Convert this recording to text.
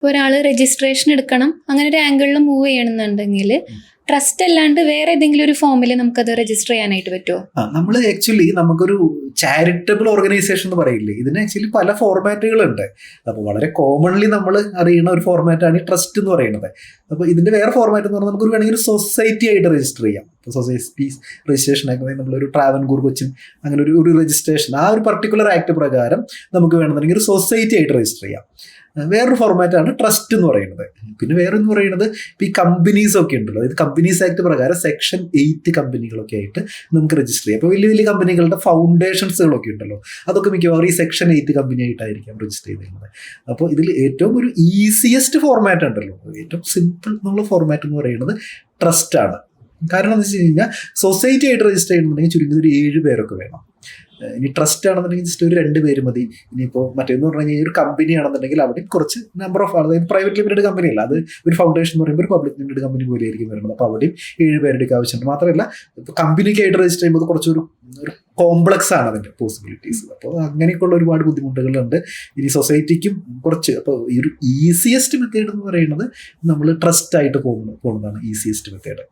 ഇപ്പോൾ ഒരാൾ രജിസ്ട്രേഷൻ എടുക്കണം, അങ്ങനെ ഒരു ആംഗിളിൽ മൂവ് ചെയ്യണമെന്നുണ്ടെങ്കിൽ ട്രസ്റ്റ് അല്ലാണ്ട് വേറെ ഏതെങ്കിലും ഒരു ഫോമിൽ നമുക്കത് രജിസ്റ്റർ ചെയ്യാനായിട്ട് പറ്റുമോ? നമ്മൾ ആക്ച്വലി നമുക്കൊരു ചാരിറ്റബിൾ ഓർഗനൈസേഷൻ എന്ന് പറയില്ലേ, ഇതിന് ആക്ച്വലി പല ഫോർമാറ്റുകളുണ്ട്. അപ്പോൾ വളരെ കോമൺലി നമ്മൾ അറിയുന്ന ഒരു ഫോർമാറ്റാണ് ഈ ട്രസ്റ്റ് എന്ന് പറയുന്നത്. അപ്പോൾ ഇതിന്റെ വേറെ ഫോർമാറ്റ് എന്ന് പറഞ്ഞാൽ നമുക്ക് വേണമെങ്കിൽ ഒരു സൊസൈറ്റി ആയിട്ട് രജിസ്റ്റർ ചെയ്യാം. ഇപ്പോൾ സൊസൈറ്റി രജിസ്ട്രേഷൻ ആക്കുന്നത് നമ്മളൊരു ട്രാവൻകൂർ കൊച്ചിൻ അങ്ങനെ ഒരു രജിസ്ട്രേഷൻ ആ ഒരു പർട്ടിക്കുലർ ആക്ട് പ്രകാരം നമുക്ക് വേണമെന്നുണ്ടെങ്കിൽ ഒരു സൊസൈറ്റി ആയിട്ട് രജിസ്റ്റർ ചെയ്യാം. വേറൊരു ഫോർമാറ്റാണ് ട്രസ്റ്റ് എന്ന് പറയുന്നത്. പിന്നെ വേറെ എന്ന് പറയുന്നത് ഇപ്പോൾ ഈ കമ്പനീസ് ഒക്കെ ഉണ്ടല്ലോ, ഇത് കമ്പനീസ് ആക്ട് പ്രകാരം സെക്ഷൻ 8 കമ്പനികളൊക്കെ ആയിട്ട് നമുക്ക് രജിസ്റ്റർ ചെയ്യാം. അപ്പോൾ വലിയ വലിയ കമ്പനികളുടെ ഫൗണ്ടേഷൻസുകളൊക്കെ ഉണ്ടല്ലോ, അതൊക്കെ മിക്കവാറും ഈ സെക്ഷൻ 8 കമ്പനി ആയിട്ടായിരിക്കാം രജിസ്റ്റർ ചെയ്തിരുന്നത്. അപ്പോൾ ഇതിൽ ഏറ്റവും ഒരു ഈസിയസ്റ്റ് ഫോർമാറ്റ് ഉണ്ടല്ലോ, ഏറ്റവും സിമ്പിൾ എന്നുള്ള ഫോർമാറ്റ് എന്ന് പറയുന്നത് ട്രസ്റ്റാണ്. കാരണം എന്ന് വെച്ച് കഴിഞ്ഞാൽ സൊസൈറ്റി ആയിട്ട് രജിസ്റ്റർ ചെയ്യണമെന്നുണ്ടെങ്കിൽ ചുരുങ്ങിയത് ഒരു 7 പേരൊക്കെ വേണം. ഇനി ട്രസ്റ്റ് ആണെന്നുണ്ടെങ്കിൽ ജസ്റ്റ് ഒരു 2 പേര് മതി. ഇനിയിപ്പോൾ മറ്റേന്ന് പറഞ്ഞു കഴിഞ്ഞാൽ ഒരു കമ്പനി ആണെന്നുണ്ടെങ്കിൽ അവിടെയും കുറച്ച് നമ്പർ ഓഫ്, അതായത് പ്രൈവറ്റ് ലിമിറ്റഡ് കമ്പനി അല്ല, അത് ഒരു ഫൗണ്ടേഷൻ എന്ന് പറയുമ്പോൾ ഒരു പബ്ലിക് ലിമിറ്റഡ് കമ്പനി പോലെ ആയിരിക്കും വരുന്നത്. അപ്പോൾ അവിടെയും 7 പേരുടെയൊക്കെ ആവശ്യമുണ്ട്. മാത്രമല്ല ഇപ്പോൾ കമ്പനിക്കായിട്ട് രജിസ്റ്റർ ചെയ്യുമ്പോൾ കുറച്ചൊരു കോംപ്ലക്സ് ആണ് അതിൻ്റെ പോസിബിലിറ്റീസ്. അപ്പോൾ അങ്ങനെയൊക്കെയുള്ള ഒരുപാട് ബുദ്ധിമുട്ടുകളുണ്ട്. ഇനി സൊസൈറ്റിക്കും കുറച്ച്, അപ്പോൾ ഈ ഒരു ഈസിയസ്റ്റ് മെത്തേഡ് എന്ന് പറയുന്നത് നമ്മൾ ട്രസ്റ്റ് ആയിട്ട് പോകുന്നതാണ് ഈസിയസ്റ്റ് മെത്തേഡ്.